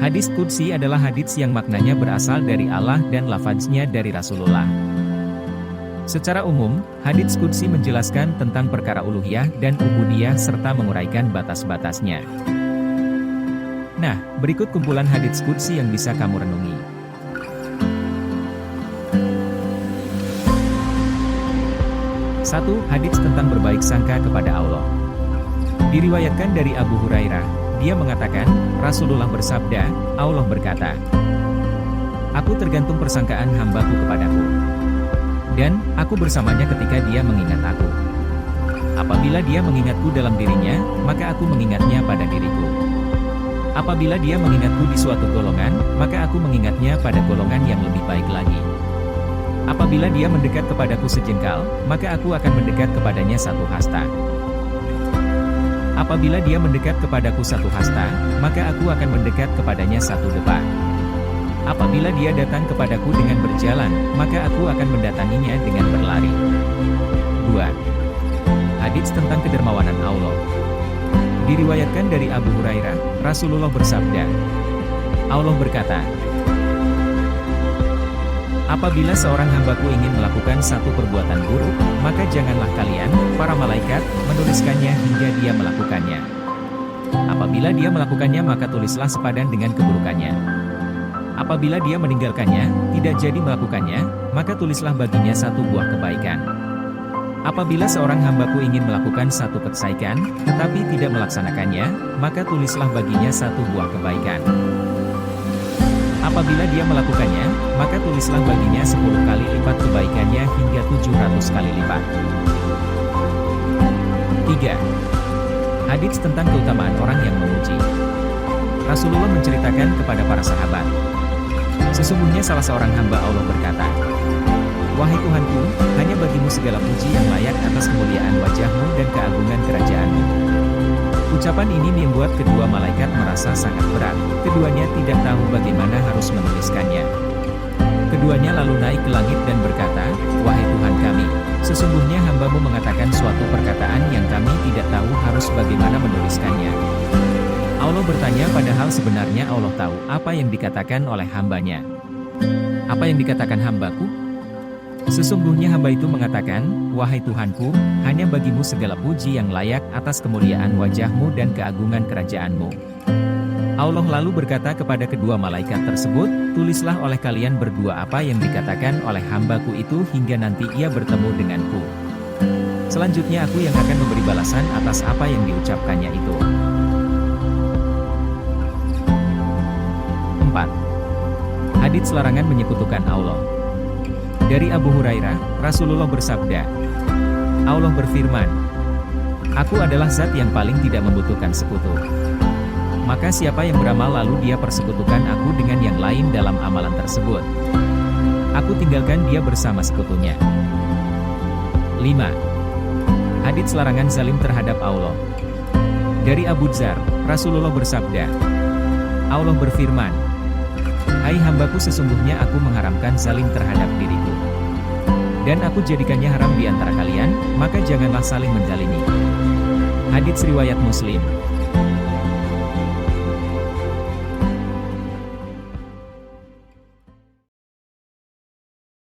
Hadits Qudsi adalah hadits yang maknanya berasal dari Allah dan lafaznya dari Rasulullah. Secara umum, hadits Qudsi menjelaskan tentang perkara uluhiyah dan ubudiyah serta menguraikan batas-batasnya. Nah, berikut kumpulan hadits Qudsi yang bisa kamu renungi. 1. Hadits tentang berbaik sangka kepada Allah. Diriwayatkan dari Abu Hurairah, dia mengatakan, Rasulullah bersabda, Allah berkata, "Aku tergantung persangkaan hambaku kepadaku. Dan, aku bersamanya ketika dia mengingat aku. Apabila dia mengingatku dalam dirinya, maka aku mengingatnya pada diriku. Apabila dia mengingatku di suatu golongan, maka aku mengingatnya pada golongan yang lebih baik lagi. Apabila dia mendekat kepadaku sejengkal, maka aku akan mendekat kepadanya satu hasta. Apabila dia mendekat kepadaku satu hasta, maka aku akan mendekat kepadanya satu depa. Apabila dia datang kepadaku dengan berjalan, maka aku akan mendatanginya dengan berlari." 2. Hadits tentang kedermawanan Allah. Diriwayatkan dari Abu Hurairah, Rasulullah bersabda, Allah berkata, "Apabila seorang hambaku ingin melakukan satu perbuatan buruk, maka janganlah kalian, para malaikat, menuliskannya hingga dia melakukannya. Apabila dia melakukannya maka tulislah sepadan dengan keburukannya. Apabila dia meninggalkannya, tidak jadi melakukannya, maka tulislah baginya satu buah kebaikan. Apabila seorang hambaku ingin melakukan satu kebaikan, tetapi tidak melaksanakannya, maka tulislah baginya satu buah kebaikan. Apabila dia melakukannya, maka tulislah baginya 10 kali lipat kebaikannya hingga 700 kali lipat." 3. Hadits tentang keutamaan orang yang memuji. Rasulullah menceritakan kepada para sahabat, "Sesungguhnya salah seorang hamba Allah berkata, Wahai Tuhanku, hanya bagimu segala puji yang layak atas kemuliaan wajahmu dan keagungan kerajaanmu." Ucapan ini membuat kedua malaikat merasa sangat berat. Keduanya tidak tahu bagaimana harus menuliskannya. Keduanya lalu naik ke langit dan berkata, "Wahai Tuhan kami, sesungguhnya hambamu mengatakan suatu perkataan yang kami tidak tahu harus bagaimana menuliskannya." Allah bertanya, padahal sebenarnya Allah tahu apa yang dikatakan oleh hambanya. "Apa yang dikatakan hambaku?" Sesungguhnya hamba itu mengatakan, "Wahai Tuhanku, hanya bagimu segala puji yang layak atas kemuliaan wajahmu dan keagungan kerajaanmu." Allah lalu berkata kepada kedua malaikat tersebut, "Tulislah oleh kalian berdua apa yang dikatakan oleh hambaku itu hingga nanti ia bertemu denganku. Selanjutnya aku yang akan memberi balasan atas apa yang diucapkannya itu." 4. Hadits larangan menyekutukan Allah. Dari Abu Hurairah, Rasulullah bersabda, Allah berfirman, "Aku adalah zat yang paling tidak membutuhkan sekutu. Maka siapa yang beramal lalu dia persekutukan aku dengan yang lain dalam amalan tersebut, aku tinggalkan dia bersama sekutunya." 5. Hadits larangan zalim terhadap Allah. Dari Abu Dzar, Rasulullah bersabda, Allah berfirman, "Hai hambaku, sesungguhnya aku mengharamkan zalim terhadap diriku. Dan aku jadikannya haram di antara kalian, maka janganlah saling menzalimi." Hadits riwayat Muslim.